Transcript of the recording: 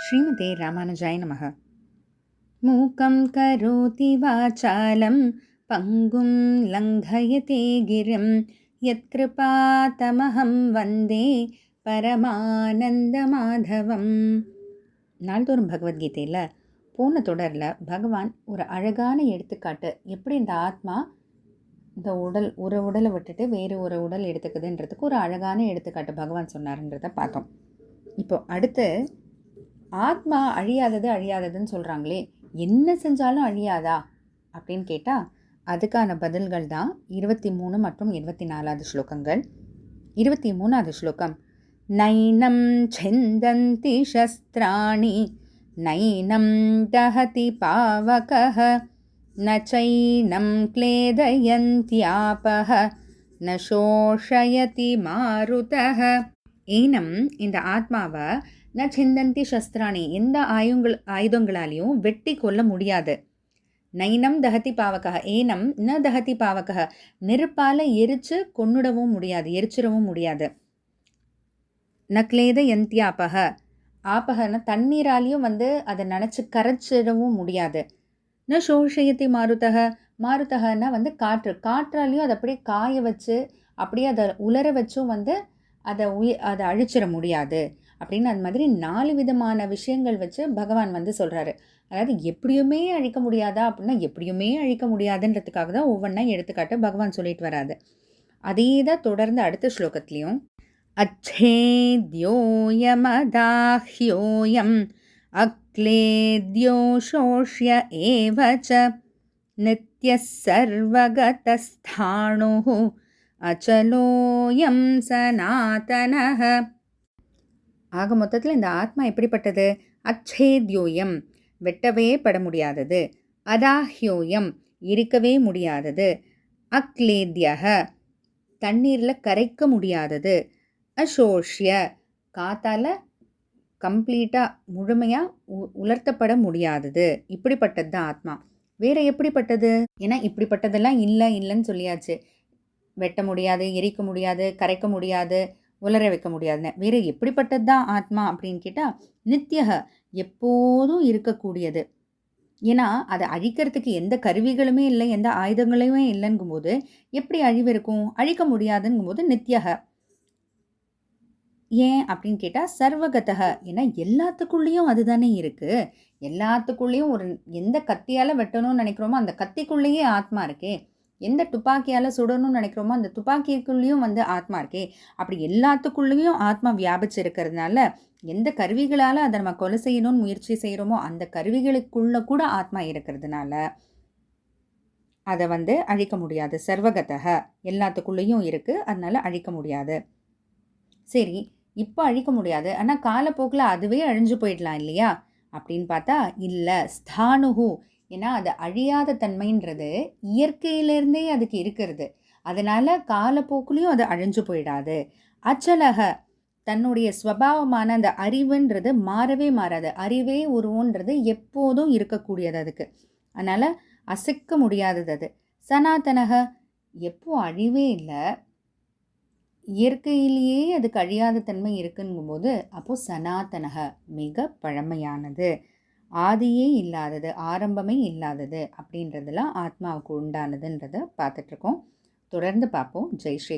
ஸ்ரீமதே ராமானுஜாய நமக. மூகம் கரோதி வாசாலம் பங்கும் லங்கயதே கிரிம் யத்கிருபாதமஹம் வந்தே பரமானந்த மாதவம். நாள்தோறும் பகவத்கீதையில் போன தொடரில் பகவான் ஒரு அழகான எடுத்துக்காட்டு, எப்படி இந்த ஆத்மா இந்த ஒரு உடலை விட்டுட்டு வேறு ஒரு உடல் எடுத்துக்குதுன்றதுக்கு ஒரு அழகான எடுத்துக்காட்டு பகவான் சொன்னார்ன்றதை பார்த்தோம். இப்போ அடுத்து ஆத்மா அழியாததுன்னு சொல்கிறாங்களே, என்ன செஞ்சாலும் அழியாதா அப்படின்னு கேட்டால் அதுக்கான பதில்கள் தான் 23 மற்றும் 24வது ஸ்லோகங்கள். 23வது ஸ்லோகம், நைனம் செந்தந்தி சஸ்திராணி நைனம் தஹதி பாவகஹ நச்சைனம் க்லேதயந்த்யாபஹ ந சோஷயதி மாருதஹ. ஏனம் இந்த ஆத்மாவை ந சிந்தந்தி சஸ்திராணி, எந்த ஆயுதங்களாலையும் வெட்டி கொள்ள முடியாது. நைனம் தஹதி பாவகா, ஏனம் ந தஹதி பாவகா, நெருப்பால் எரிச்சு கொன்னுடவும் முடியாது, எரிச்சிடவும் முடியாது. நக்லேத யந்தியாபக, ஆபகன தண்ணீராலையும் அதை நினச்சி கரைச்சிடவும் முடியாது. ந சோஷயத்தி மாருதகன்னா காற்றாலையும் அதை அப்படியே காய வச்சு அப்படியே அதை உலர வச்சும் அதை அழிச்சிட முடியாது அப்படின்னு அது மாதிரி 4 விதமான விஷயங்கள் வச்சு பகவான் சொல்கிறாரு. அதாவது எப்படியுமே அழிக்க முடியாதா அப்படின்னா எப்படியுமே அழிக்க முடியாதுன்றதுக்காக தான் ஒவ்வொன்றா எடுத்துக்காட்டு பகவான் சொல்லிட்டு வராது. அதே தான் தொடர்ந்து அடுத்த ஸ்லோகத்துலேயும், அச்சேத்யோயமதாஹ்யோயம் அக்லேத்யோ சோஷ்ய ஏவச்ச நித்யஸ் சர்வகதஸ்தாணுஹு அச்சலோயம் சனாதனஹ. ஆக மொத்தத்தில் இந்த ஆத்மா எப்படிப்பட்டது? அச்சேத்யோயம், வெட்டவே பட முடியாதது. அதாஹ்யோயம், இருக்கவே முடியாதது. அக்லேத்யஹ, தண்ணீரில் கரைக்க முடியாதது. அசோஷ்ய, காத்தால் கம்ப்ளீட்டாக முழுமையாக உலர்த்தப்பட முடியாதது. இப்படிப்பட்டது தான் ஆத்மா. வேறு எப்படிப்பட்டது? ஏன்னா இப்படிப்பட்டதெல்லாம் இல்லைன்னு சொல்லியாச்சு. வெட்ட முடியாது, எரிக்க முடியாது, கரைக்க முடியாது, உலர வைக்க முடியாதுன்னு. வேறு எப்படிப்பட்டது தான் ஆத்மா அப்படின்னு கேட்டால், நித்தியக, எப்போதும் இருக்கக்கூடியது. ஏன்னா அதை அழிக்கிறதுக்கு எந்த கருவிகளுமே இல்லை, எந்த ஆயுதங்களுமே இல்லைங்கும்போது எப்படி அழிவு இருக்கும்? அழிக்க முடியாதுங்கும்போது நித்தியக. ஏன் அப்படின்னு கேட்டால் சர்வகதக, ஏன்னா எல்லாத்துக்குள்ளேயும் அதுதானே இருக்குது. எல்லாத்துக்குள்ளேயும் எந்த கத்தியால் வெட்டணும்னு நினைக்கிறோமோ அந்த கத்திக்குள்ளேயே ஆத்மா இருக்கே. எந்த துப்பாக்கியால் சுடணும்னு நினைக்கிறோமோ அந்த துப்பாக்கிக்குள்ளேயும் ஆத்மா இருக்கே. அப்படி எல்லாத்துக்குள்ளேயும் ஆத்மா வியாபிச்சு இருக்கிறதுனால எந்த கருவிகளால் அதை நம்ம கொலை செய்யணும்னு முயற்சி செய்கிறோமோ அந்த கருவிகளுக்குள்ள கூட ஆத்மா இருக்கிறதுனால அதை அழிக்க முடியாது. சர்வகதக, எல்லாத்துக்குள்ளேயும் இருக்குது, அதனால அழிக்க முடியாது. சரி, இப்போ அழிக்க முடியாது, ஆனால் காலப்போக்கில் அதுவே அழிஞ்சு போயிடலாம் இல்லையா அப்படின்னு பார்த்தா இல்லை. ஸ்தானுகு, ஏன்னா அது அழியாத தன்மைன்றது இயற்கையிலேருந்தே அதுக்கு இருக்கிறது. அதனால் காலப்போக்குலேயும் அது அழிஞ்சு போயிடாது. அச்சலக, தன்னுடைய ஸ்வபாவமான அந்த அறிவுன்றது மாறவே மாறாது. அறிவே உருவன்றது எப்போதும் இருக்கக்கூடியது அதுக்கு, அதனால் அசைக்க முடியாதது அது. சனாதனக, எப்போ அழிவே இல்லை, இயற்கையிலேயே அதுக்கு அழியாத தன்மை இருக்குங்கும்போது அப்போது சனாதனக, மிக பழமையானது, ஆதியே இல்லாதது, ஆரம்பமே இல்லாதது அப்படின்றதெல்லாம் ஆத்மாவுக்கு உண்டானதுன்றதை பார்த்துட்ருக்கோம். தொடர்ந்து பார்ப்போம். ஜெய் ஸ்ரீ